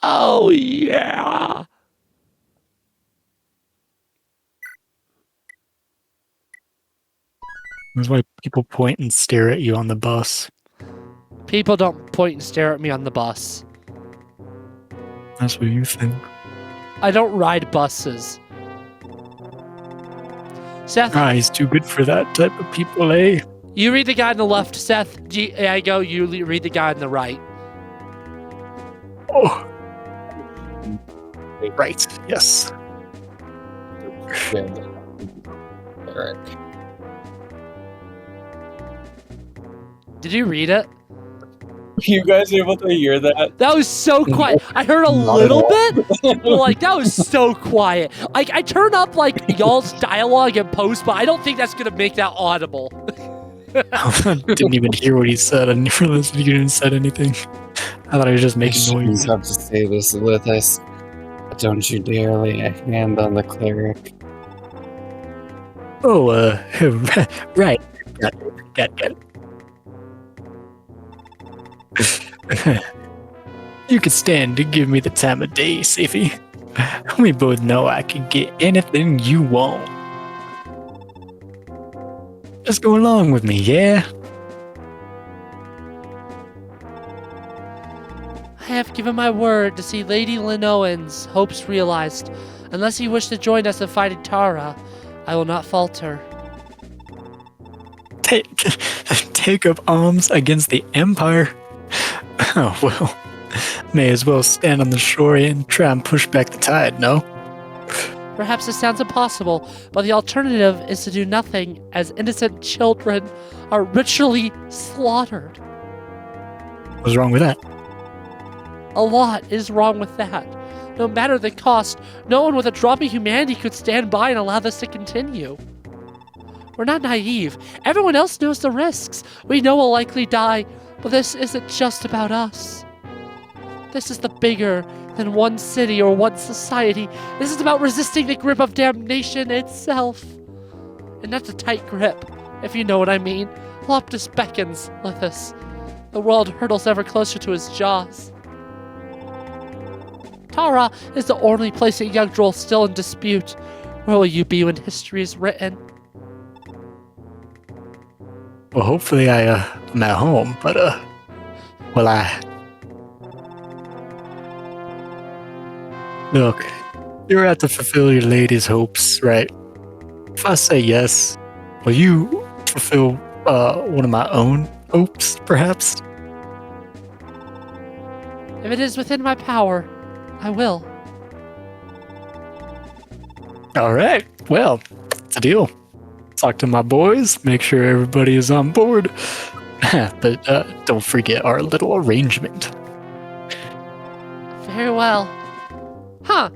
Oh, yeah. That's why people point and stare at you on the bus. People don't point and stare at me on the bus. That's what you think. I don't ride buses. Seth. He's too good for that type of people, eh? You read the guy on the left, Seth. I go, you read the guy on the right. Oh. Right, yes. Eric. Did you read it? You guys able to hear that? That was so quiet. I heard a little bit, but like that was so quiet. Like I turn up like y'all's dialogue in post, but I don't think that's gonna make that audible. I didn't even hear what he said. I didn't realize you didn't said anything. I thought he was just making noise. You have to say this with us. Don't you dare lay a hand on the cleric. Oh, right. Got it. You could stand to give me the time of day, Safey. We both know I can get anything you want. Just go along with me, yeah? I have given my word to see Lady Linoan's hopes realized. Unless you wish to join us in fighting Tara, I will not falter. Take up arms against the Empire? Oh, well, may as well stand on the shore and try and push back the tide, no? Perhaps this sounds impossible, but the alternative is to do nothing as innocent children are ritually slaughtered. What's wrong with that? A lot is wrong with that. No matter the cost, no one with a drop of humanity could stand by and allow this to continue. We're not naive. Everyone else knows the risks. We know we'll likely die, but this isn't just about us. This is the bigger than one city or one society. This is about resisting the grip of damnation itself. And that's a tight grip, if you know what I mean. Loptus beckons, Lithus. The world hurtles ever closer to his jaws. Tara is the only place at Jugdral still in dispute. Where will you be when history is written? Well, hopefully I'm at home, but, Look, you're out to fulfill your lady's hopes, right? If I say yes, will you fulfill, one of my own hopes, perhaps? If it is within my power, I will. All right, well, it's a deal. Talk to my boys, make sure everybody is on board. But don't forget our little arrangement. Very well. Huh.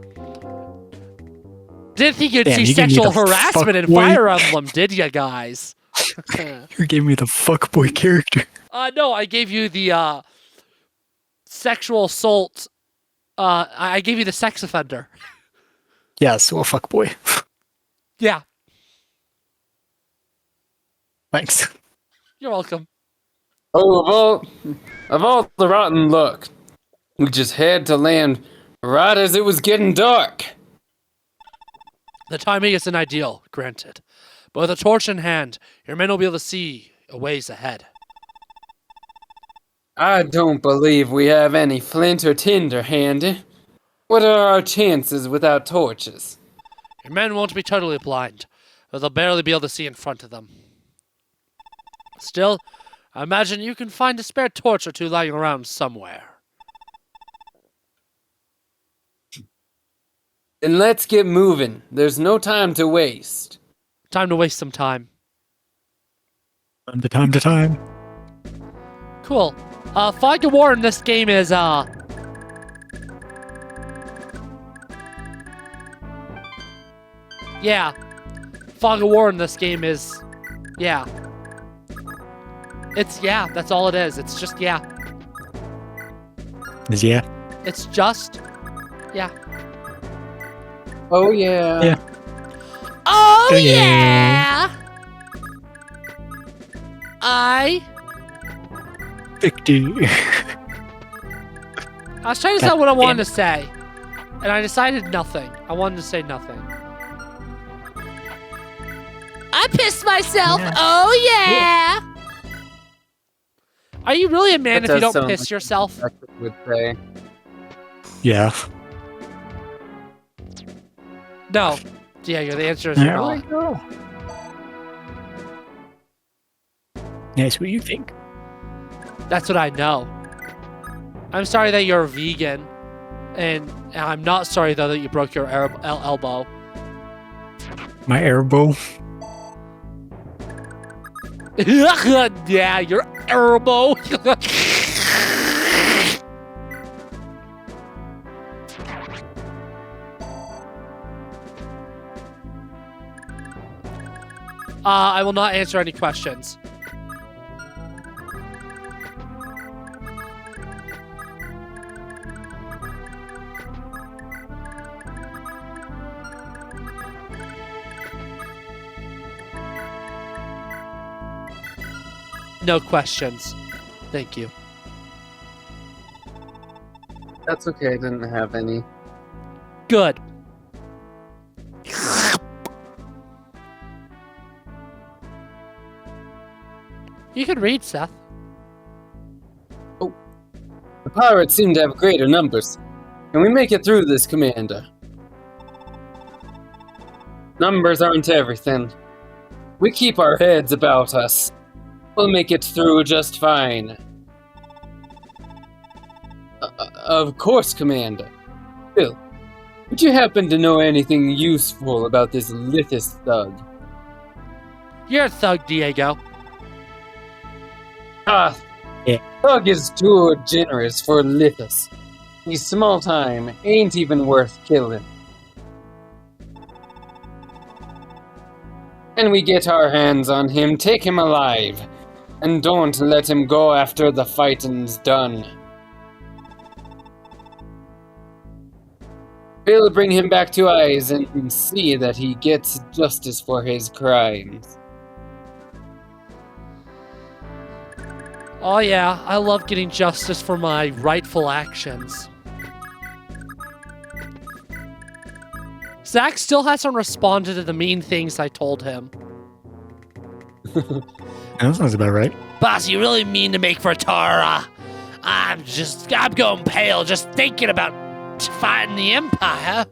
Didn't think you'd Damn, see you gave me sexual the harassment in fuckboy. Fire Emblem, did ya guys? You gave me the fuckboy character. No, I gave you the sexual assault. I gave you the sex offender. Yeah, so a fuckboy. Yeah, Thanks. you're welcome. Oh, of all the rotten luck, we just had to land right as it was getting dark. The timing isn't ideal, granted. But with a torch in hand, your men will be able to see a ways ahead. I don't believe we have any flint or tinder handy. What are our chances without torches? Your men won't be totally blind, but they'll barely be able to see in front of them. Still, I imagine you can find a spare torch or two lying around somewhere. Then let's get moving. There's no time to waste. Time to waste some time. From time to time. Cool. Fog of War in this game is, yeah. Fog of War in this game is, yeah. It's, yeah, that's all it is. It's just, yeah. Yeah. It's just, yeah. Oh, yeah. Yeah. Oh, Oh, yeah! yeah. I Victor. I was trying to decide what I wanted to say, and I decided nothing. I wanted to say nothing. I pissed myself. Yeah. Oh yeah. Are you really a man if you don't piss yourself? Would say. Yeah. No, Diego. The answer is no. That's what you think. That's what I know. I'm sorry that you're a vegan, and I'm not sorry though that you broke your elbow. My elbow. Yeah, your elbow. I will not answer any questions. No questions. Thank you. That's okay, I didn't have any. Good. You can read, Seth. Oh. The pirates seem to have greater numbers. Can we make it through this, Commander? Numbers aren't everything. We keep our heads about us. We'll make it through just fine. Of course, Commander. Bill, would you happen to know anything useful about this Lithis thug? You're a thug, Diego. Ah, yeah. Thug is too generous for Lithis. He's small time, ain't even worth killing. Can we get our hands on him, take him alive, and don't let him go after the fighting's done. We'll bring him back to eyes and see that he gets justice for his crimes. Oh yeah, I love getting justice for my rightful actions. Zach still hasn't responded to the mean things I told him. That sounds about right. Boss, you really mean to make for Tara. I'm going pale just thinking about fighting the Empire.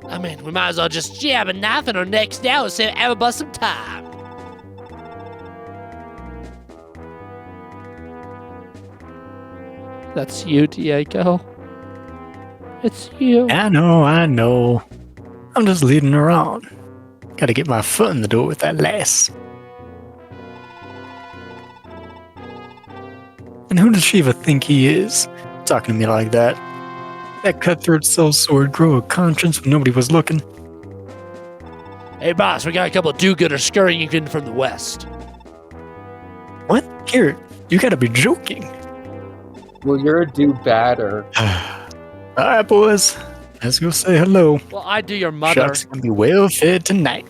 I mean, we might as well just jab a knife in our necks now and save everybody some time. That's you, Diego. It's you. I know. I'm just leading her on. Gotta get my foot in the door with that lass. And who does Shiva think he is? Talking to me like that. That cutthroat sellsword grow a conscience when nobody was looking. Hey, boss, we got a couple of do-gooders scurrying in from the west. What? Here, you gotta be joking. Well, you're a do-badder. Alright, boys. Let's go say hello. Well, I do your mother. Shark's gonna be well fed tonight.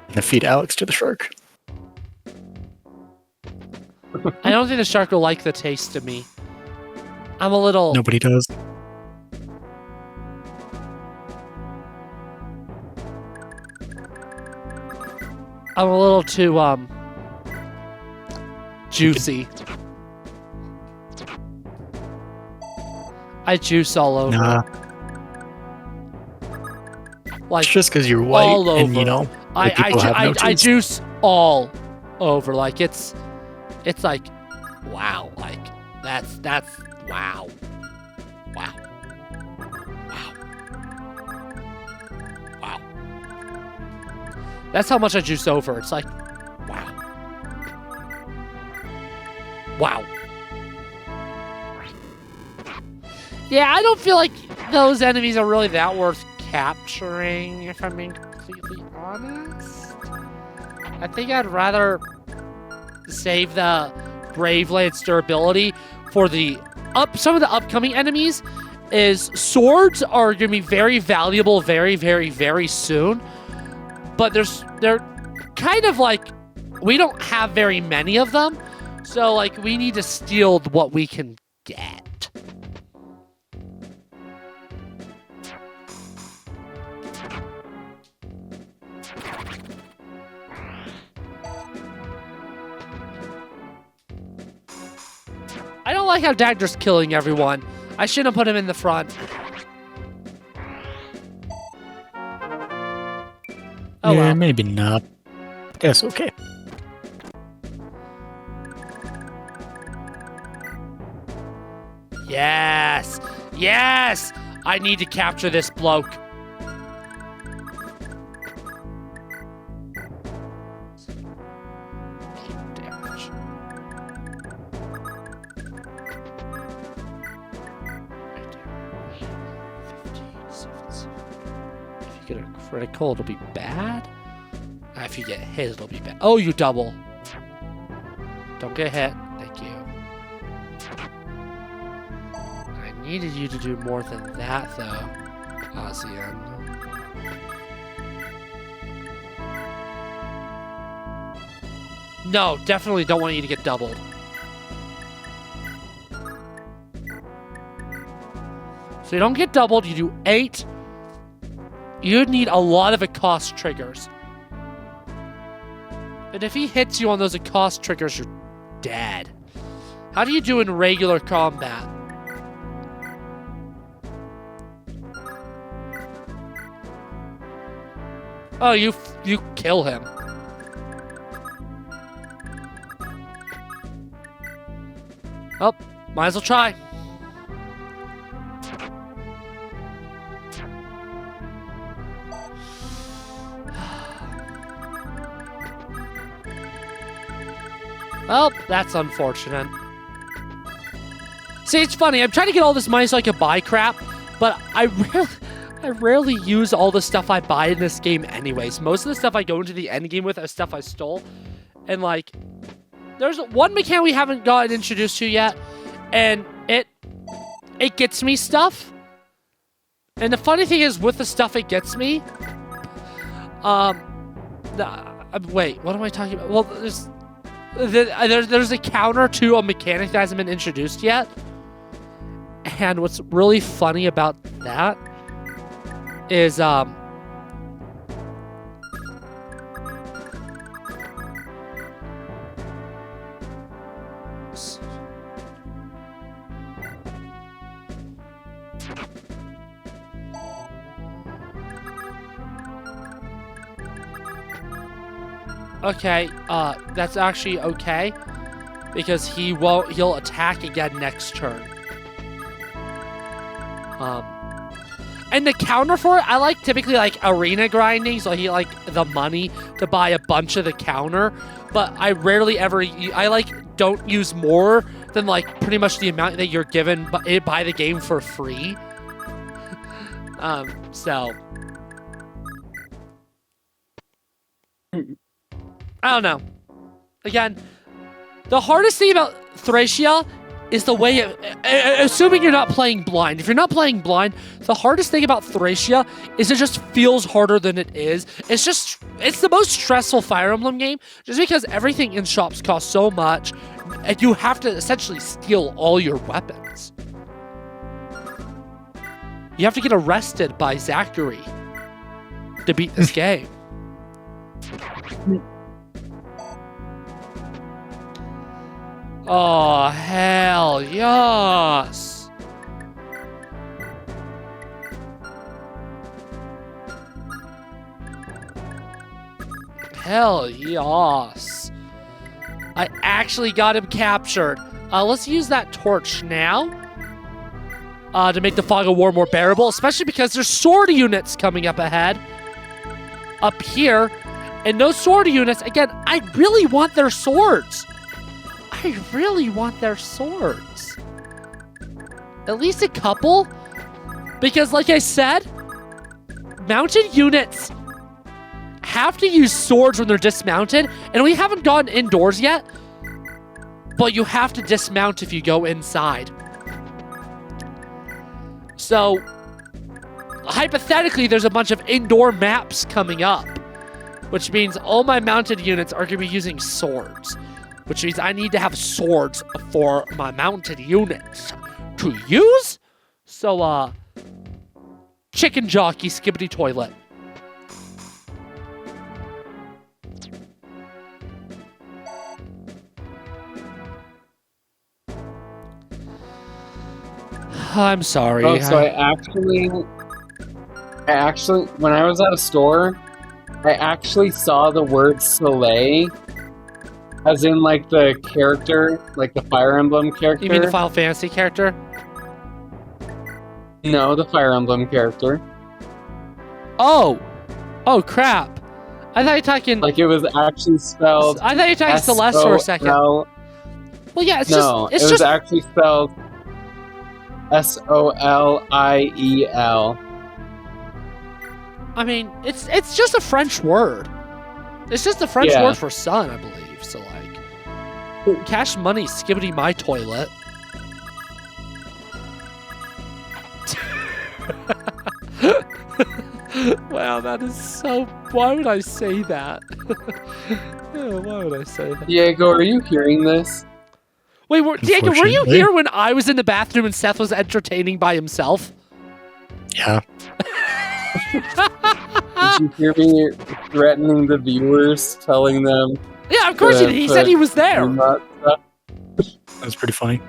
And feed Alex to the shark. I don't think the shark will like the taste of me. I'm a little... Nobody does. I'm a little too, juicy. I juice all over. Nah. Like, it's just because you're white all over. and, you know, I juice all over. Like, it's like, wow. Like, that's, wow. Wow. Wow. Wow. That's how much I juice over. It's like, wow. Wow. Yeah, I don't feel like those enemies are really that worth capturing, if I'm being completely honest. I think I'd rather save the Brave Lance durability for the some of the upcoming enemies. Is swords are going to be very valuable very, very, very soon. But they're kind of like, we don't have very many of them. So, like, we need to steal what we can get. I don't like how Dagger's killing everyone. I shouldn't have put him in the front. Oh yeah, well. maybe not. That's okay. Yes! Yes! I need to capture this bloke. Damage. Right there. 15, 7. If you get a critical, it'll be bad. If you get hit, it'll be bad. Oh, you double. Don't get hit. Thank you. I needed you to do more than that, though, Ozian. No, definitely don't want you to get doubled. So you don't get doubled, you do 8. You'd need a lot of accost triggers. And if he hits you on those accost triggers, you're dead. How do you do in regular combat? Oh, you kill him. Oh, might as well try. Oh, that's unfortunate. See, it's funny. I'm trying to get all this money so I can buy crap, but I rarely use all the stuff I buy in this game anyways. Most of the stuff I go into the end game with is stuff I stole. And, like, there's one mechanic we haven't gotten introduced to yet, and it gets me stuff. And the funny thing is, with the stuff it gets me, wait, what am I talking about? Well, there's a counter to a mechanic that hasn't been introduced yet. And what's really funny about that is, okay, that's actually okay, because he'll attack again next turn. And the counter for it, I typically like arena grinding, so he the money to buy a bunch of the counter, but I rarely ever, don't use more than pretty much the amount that you're given by the game for free. So I don't know. Again, the hardest thing about Thracia is the way assuming you're not playing blind. If you're not playing blind, the hardest thing about Thracia is it just feels harder than it is. It's the most stressful Fire Emblem game just because everything in shops costs so much and you have to essentially steal all your weapons. You have to get arrested by Zachary to beat this game. Oh, hell yes. Hell yes. I actually got him captured. Let's use that torch now to make the fog of war more bearable, especially because there's sword units coming up ahead. Up here. And those sword units, again, I really want their swords. I really want their swords. At least a couple. Because like I said, mounted units have to use swords when they're dismounted. And we haven't gotten indoors yet. But you have to dismount if you go inside. So, hypothetically, there's a bunch of indoor maps coming up. Which means all my mounted units are going to be using swords. Which means I need to have swords for my mounted units to use. So, chicken jockey, skibbity toilet. I'm sorry. Oh, so I actually, when I was at a store, I actually saw the word Soleil, as in like the character, like the Fire Emblem character. You mean the Final Fantasy character? No, the Fire Emblem character. Oh crap! I thought you were talking. Like it was actually spelled. I thought you were talking Celeste for a second. S-O-L. Well, yeah, it's No, just. it was actually spelled Soliel. I mean, it's just a French word. It's just a French word for sun, I believe. So like, cash money, skibbity my toilet. Wow, that is so. Why would I say that? Oh, why would I say that? Diego, are you hearing this? Wait, Diego, were you here when I was in the bathroom and Seth was entertaining by himself? Yeah. Did you hear me threatening the viewers, telling them? Yeah, of course he did. He said he was there. That's pretty funny.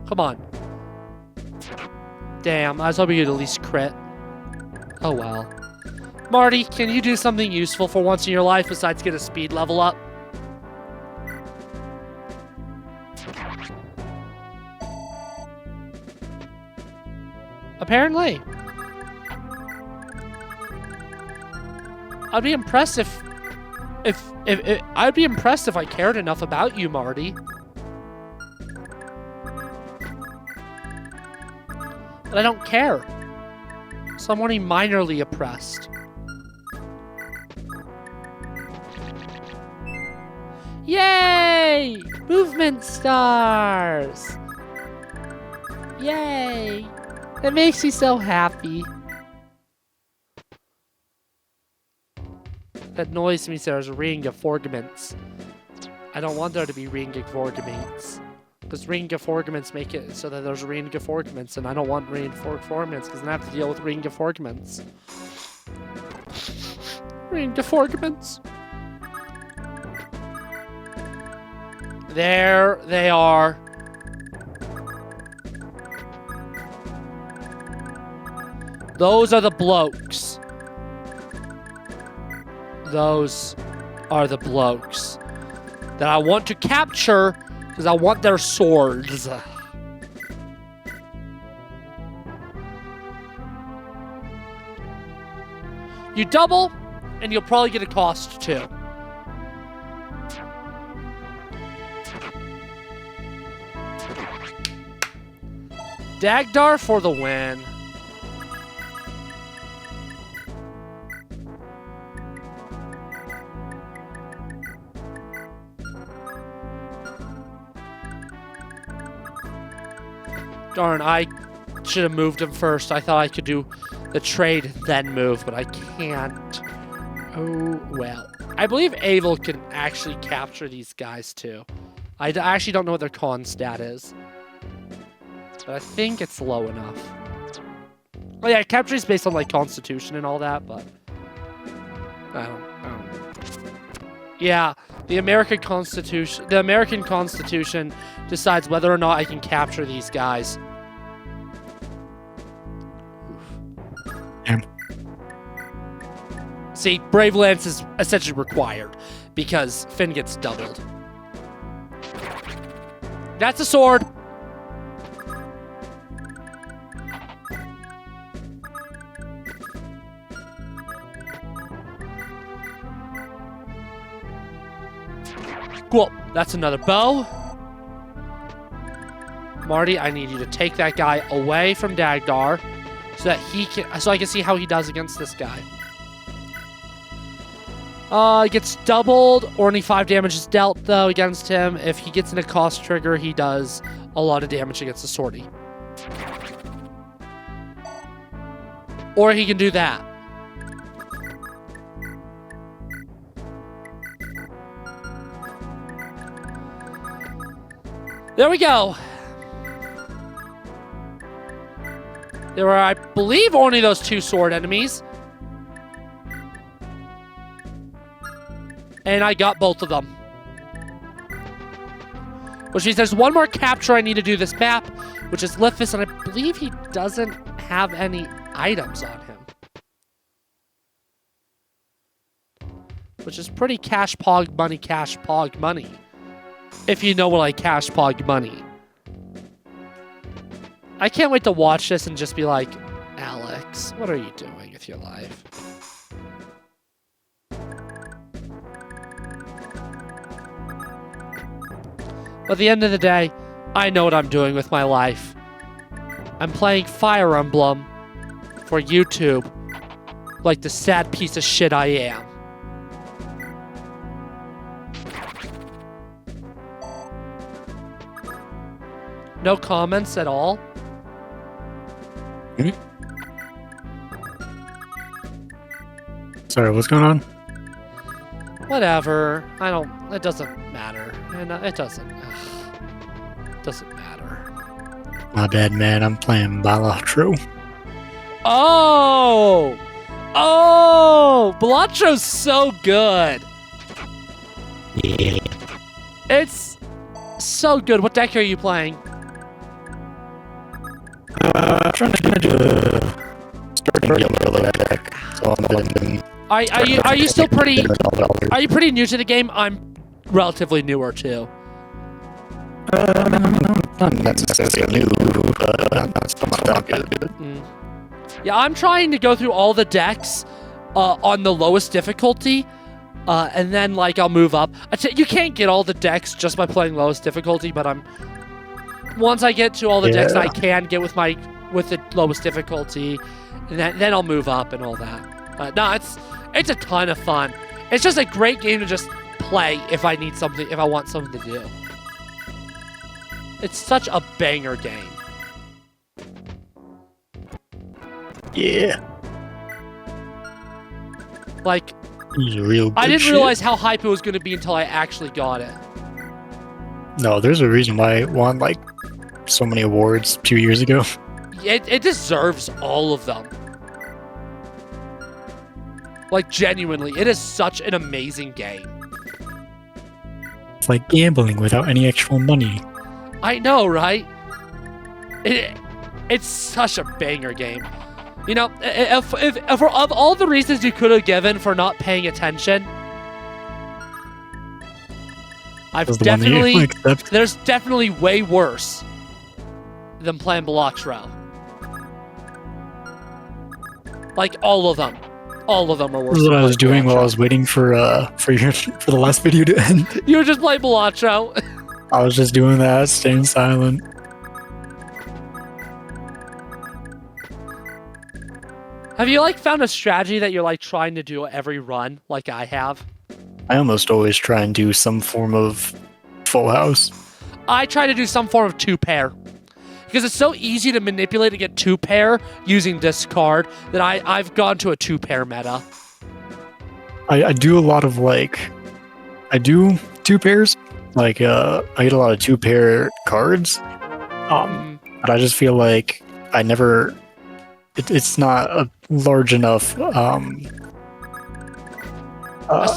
Come on. Damn, I was hoping you'd at least crit. Oh well. Marty, can you do something useful for once in your life besides get a speed level up? Apparently. I'd be impressed if I'd be impressed if I cared enough about you, Marty. But I don't care. So I'm only minorly oppressed. Yay! Movement stars! Yay! That makes me so happy. That noise means there's ring of ornaments. I don't want there to be ring of ornaments. Because ring of ornaments make it so that there's ring of ornaments, and I don't want ring of ornaments because then I have to deal with ring of ornaments. Ring of ornaments. There they are. Those are the blokes. Those are the blokes that I want to capture because I want their swords. You double, and you'll probably get a cost too. Dagdar for the win. Darn, I should have moved him first. I thought I could do the trade then move, but I can't. Oh, well. I believe Abel can actually capture these guys, too. I actually don't know what their con stat is. But I think it's low enough. Oh, yeah, capture is based on, like, constitution and all that, but... I don't know. Yeah, the American Constitution decides whether or not I can capture these guys. Damn. See, Brave Lance is essentially required because Finn gets doubled. That's a sword. Cool. That's another bow. Marty, I need you to take that guy away from Dagdar so that I can see how he does against this guy. He gets doubled, or only 5 damage is dealt though against him. If he gets in a cost trigger, he does a lot of damage against the swordy. Or he can do that. There we go. There were, I believe, only those 2 sword enemies. And I got both of them. Which means there's one more capture I need to do this map, which is Lithus, and I believe he doesn't have any items on him. Which is pretty cash pog money. If you know what I cash pog money. I can't wait to watch this and just be like, Alex, what are you doing with your life? But at the end of the day, I know what I'm doing with my life. I'm playing Fire Emblem for YouTube like the sad piece of shit I am. No comments at all? Sorry, what's going on? Whatever. It doesn't matter. And it doesn't matter. My bad, man. I'm playing Balatro. Oh! Oh! Balatro's so good. Yeah. It's so good. What deck are you playing? I'm trying to do a starting yellow deck. So I'm Are you still pretty? Are you pretty new to the game? I'm relatively newer too. Not necessarily new, but not good. Yeah, I'm trying to go through all the decks on the lowest difficulty, and then like I'll move up. You can't get all the decks just by playing lowest difficulty, but once I get to all the decks I can get with the lowest difficulty, and then I'll move up and all that. No, it's a ton of fun. It's just a great game to just play if I want something to do. It's such a banger game. Yeah. Like, real good I didn't shit. realize how hype it was going to be until I actually got it. No, there's a reason why it won like so many awards 2 years ago. It deserves all of them. Like, genuinely, it is such an amazing game. It's like gambling without any actual money. I know, right? It's such a banger game. You know, if of all the reasons you could have given for not paying attention, there's definitely way worse than playing Bloxrow. Like, all of them. All of them are worse. This is what I was doing while I was waiting for the last video to end. You were just playing Bloxrow. I was just doing that, staying silent. Have you like found a strategy that you're like trying to do every run, like I have? I almost always try and do some form of full house. I try to do some form of 2-pair. Because it's so easy to manipulate to get 2-pair using discard that I've gone to a 2-pair meta. I do a lot of I do 2 pairs. Like I get a lot of 2-pair cards. But I just feel like I never. It's not a large enough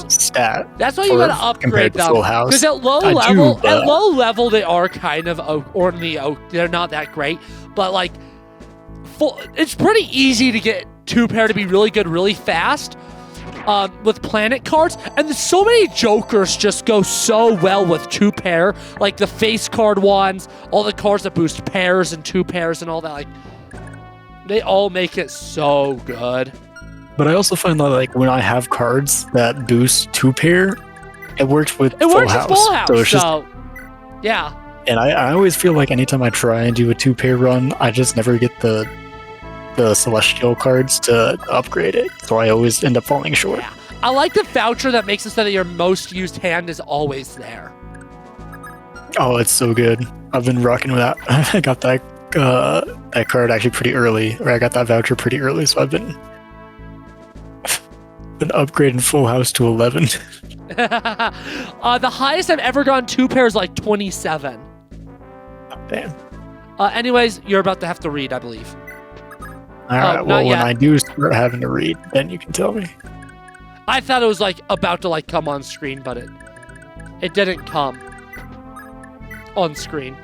stat. That's why you gotta upgrade them. Because at low level they are kind of they're not that great. But like, it's pretty easy to get 2-pair to be really good really fast. With planet cards, and so many jokers just go so well with 2-pair, like the face card ones, all the cards that boost pairs and 2-pairs and all that. Like, they all make it so good. But I also find that like when I have cards that boost 2-pair, it works with full house. So it's just, yeah. And I always feel like anytime I try and do a 2-pair run, I just never get the celestial cards to upgrade it, so I always end up falling short. Yeah. I like the voucher that makes it so that your most used hand is always there. Oh, it's so good. I've been rocking with that. I got that card actually pretty early, or I got that voucher pretty early, so I've been upgrading full house to 11. The highest I've ever gone 2-pair is like 27. Damn. Anyways, you're about to have to read, I believe. All right. not Well, when yet. I do start having to read, then you can tell me. I thought it was like about to like come on screen, but it didn't come on screen.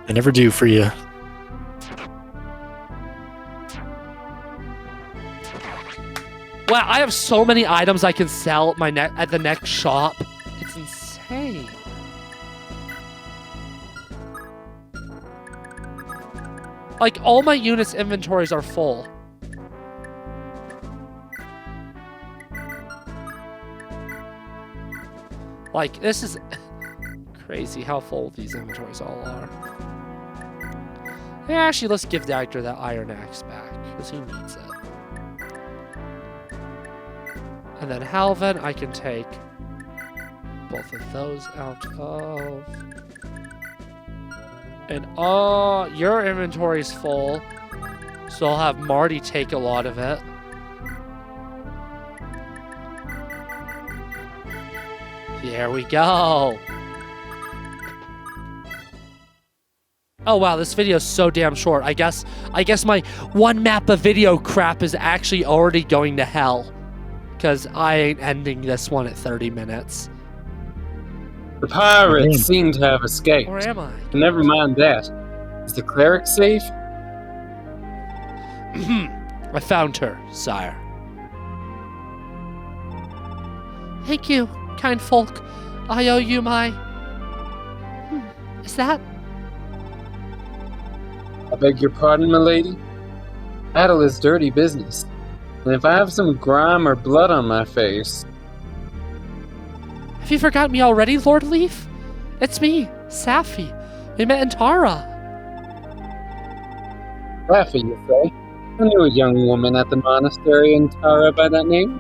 I never do for you. Wow, I have so many items I can sell at the next shop. It's insane. Like, all my units' inventories are full. Like, this is crazy how full these inventories all are. Yeah, actually, let's give the actor that iron axe back, because he needs it. And then Halvin, I can take both of those out of. And your inventory's full, so I'll have Marty take a lot of it. There we go. Oh wow, this video is so damn short. I guess my one map of video crap is actually already going to hell. Because I ain't ending this one at 30 minutes. The pirates seem to have escaped. Where am I? Never mind that. Is the cleric safe? I found her, sire. Thank you, kind folk. I owe you my... Is that... I beg your pardon, milady? Battle is dirty business. And if I have some grime or blood on my face... Have you forgotten me already, Lord Leif? It's me, Safi. We met in Tara. Laffy, you say? I knew a young woman at the monastery in Tara by that name.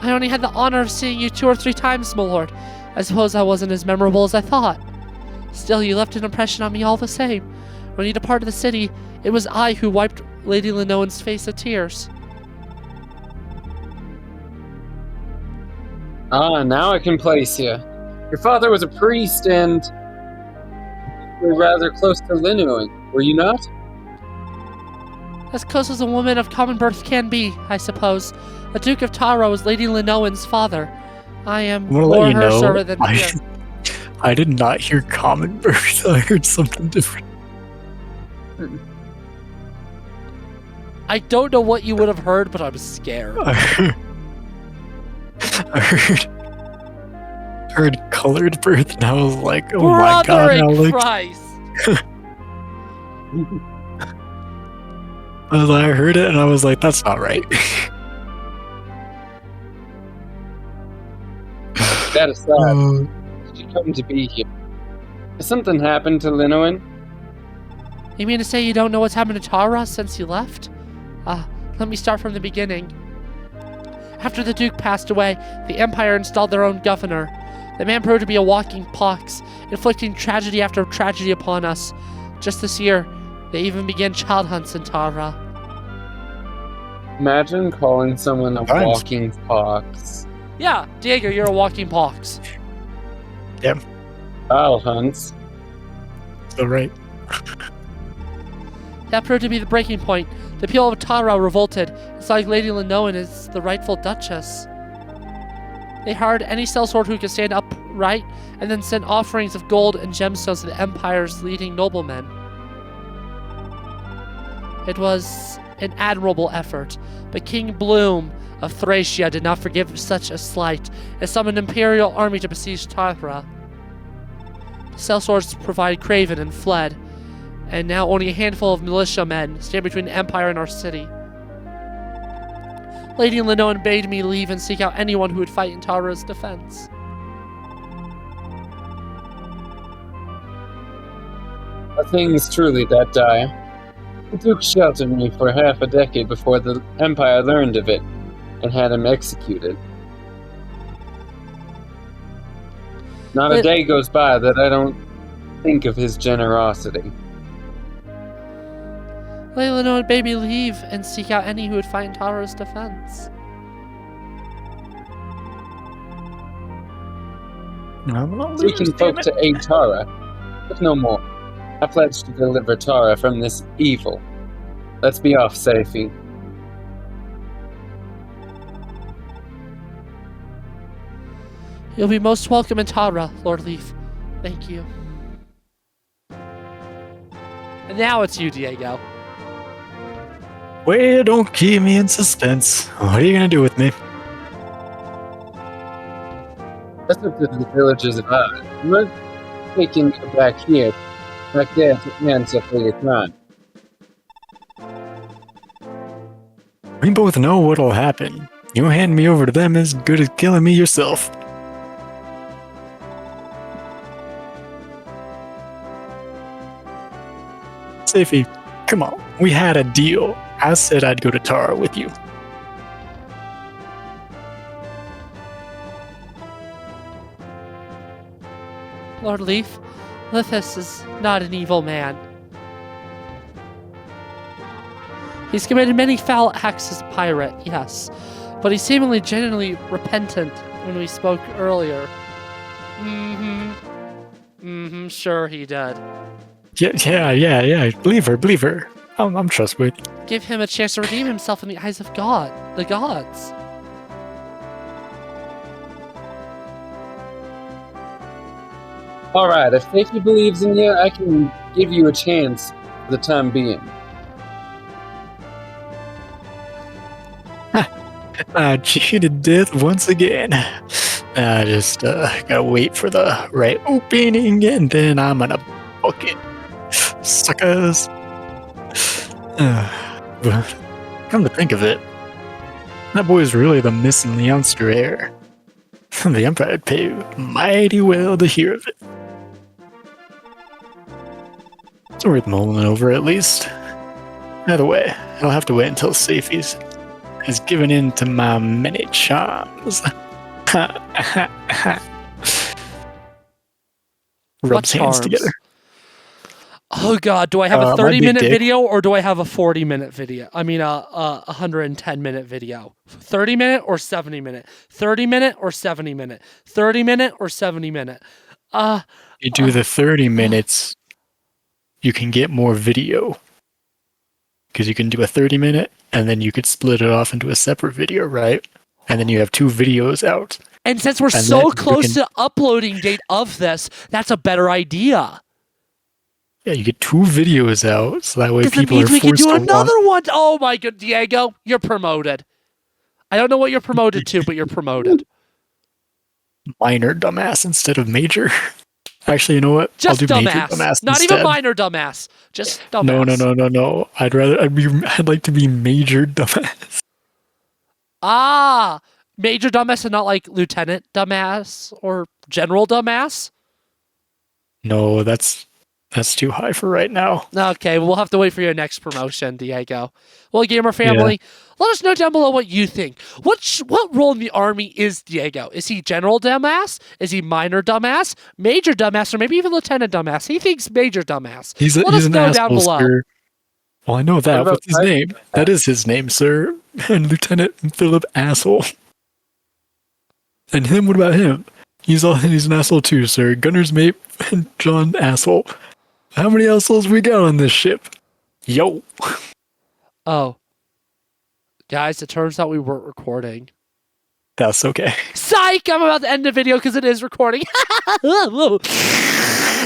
I only had the honor of seeing you 2 or 3 times, my lord. I suppose I wasn't as memorable as I thought. Still, you left an impression on me all the same. When you departed the city, it was I who wiped Lady Lenoan's face of tears. Ah, now I can place you. Your father was a priest and... you were rather close to Lenoan, were you not? As close as a woman of common birth can be, I suppose. The Duke of Tara was Lady Lenoan's father. I am more her servant than peer. I did not hear common birth. I heard something different. I don't know what you would have heard, but I'm scared. I heard colored birth, and I was like, oh my god. Brother in Christ! I heard it, and I was like, that's not right. That aside, did you come to be here? Has something happened to Lenoan? You mean to say you don't know what's happened to Tara since you left? Let me start from the beginning. After the Duke passed away, the Empire installed their own governor. The man proved to be a walking pox, inflicting tragedy after tragedy upon us. Just this year, they even began child hunts in Tara. Imagine calling someone a walking pox. Yeah, Diego, you're a walking pox. Yep. Child hunts. So right. That proved to be the breaking point. The people of Tara revolted. It's like Lady Lenoan is the rightful Duchess. They hired any sellsword who could stand upright, and then sent offerings of gold and gemstones to the Empire's leading noblemen. It was an admirable effort, but King Bloom of Thracia did not forgive such a slight, and summoned an imperial army to besiege Tara. The sellswords provided craven and fled, and now only a handful of militiamen stand between the Empire and our city. Lady Lenoan bade me leave and seek out anyone who would fight in Tara's defense. Are things truly that dire? The Duke sheltered me for half a decade before the Empire learned of it, and had him executed. Not a day goes by that I don't think of his generosity. Lady Lenoan bade me leave and seek out any who would fight in Tara's defense. Taking folk to aid Tara, but no more. I pledge to deliver Tara from this evil. Let's be off, Safey. You'll be most welcome in Tara, Lord Leif. Thank you. And now it's you, Diego. Well, don't keep me in suspense. What are you gonna do with me? That's what the village is about. I'm not taking you back here, back there to answer for your crime. We both know what'll happen. You hand me over to them as good as killing me yourself. Safey, come on. We had a deal. I said I'd go to Tara with you. Lord Leif, Lithus is not an evil man. He's committed many foul acts as a pirate, yes, but he's seemingly genuinely repentant when we spoke earlier. Sure he did. Yeah. Believe her. I'm trustworthy. Give him a chance to redeem himself in the eyes of God, the gods. Alright, if Safey believes in you, I can give you a chance for the time being. I cheated death once again. I just gotta wait for the right opening and then I'm gonna book it. Suckers. But come to think of it, that boy's really the missing Leonster heir. The Empire would pay mighty well to hear of it. It's worth mulling over at least. Either way, I'll have to wait until Safey's has given in to my many charms. Rubs hands together. Oh god, do I have a my big 30-minute dick. video or do I have a 40-minute video? I mean, a 110-minute video. 30-minute or 70-minute? 30-minute or 70-minute? 30-minute or 70-minute? You do the 30 minutes, you can get more video. Because you can do a 30-minute, and then you could split it off into a separate video, right? And then you have 2 videos out. And since we're And so then close to uploading date of this, that's a better idea. Yeah, you get 2 videos out, so that way Because it people are means we can forced do to watch. another one. Oh my god, Diego, you're promoted. I don't know what you're promoted to, but you're promoted. Minor dumbass instead of major. Actually, you know what? Just I'll do major dumbass. dumbass Not instead. even minor dumbass. Just dumbass. No. I'd like to be major dumbass. Ah, major dumbass and not like lieutenant dumbass or general dumbass? No, that's too high for right now. Okay, we'll have to wait for your next promotion, Diego. Well, gamer family, let us know down below what you think. What role in the army is Diego? Is he general dumbass? Is he minor dumbass? Major dumbass? Or maybe even lieutenant dumbass? He thinks major dumbass. He's Let us an know asshole, down below. sir. Well, I know that. What about What's his name? That is his name, sir. And Lieutenant Philip Asshole. And him, what about him? He's an asshole too, sir. Gunner's mate and John Asshole. How many assholes we got on this ship? Yo. Oh. Guys, it turns out we weren't recording. That's okay. Psych! I'm about to end the video because it is recording.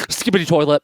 Skibbity toilet.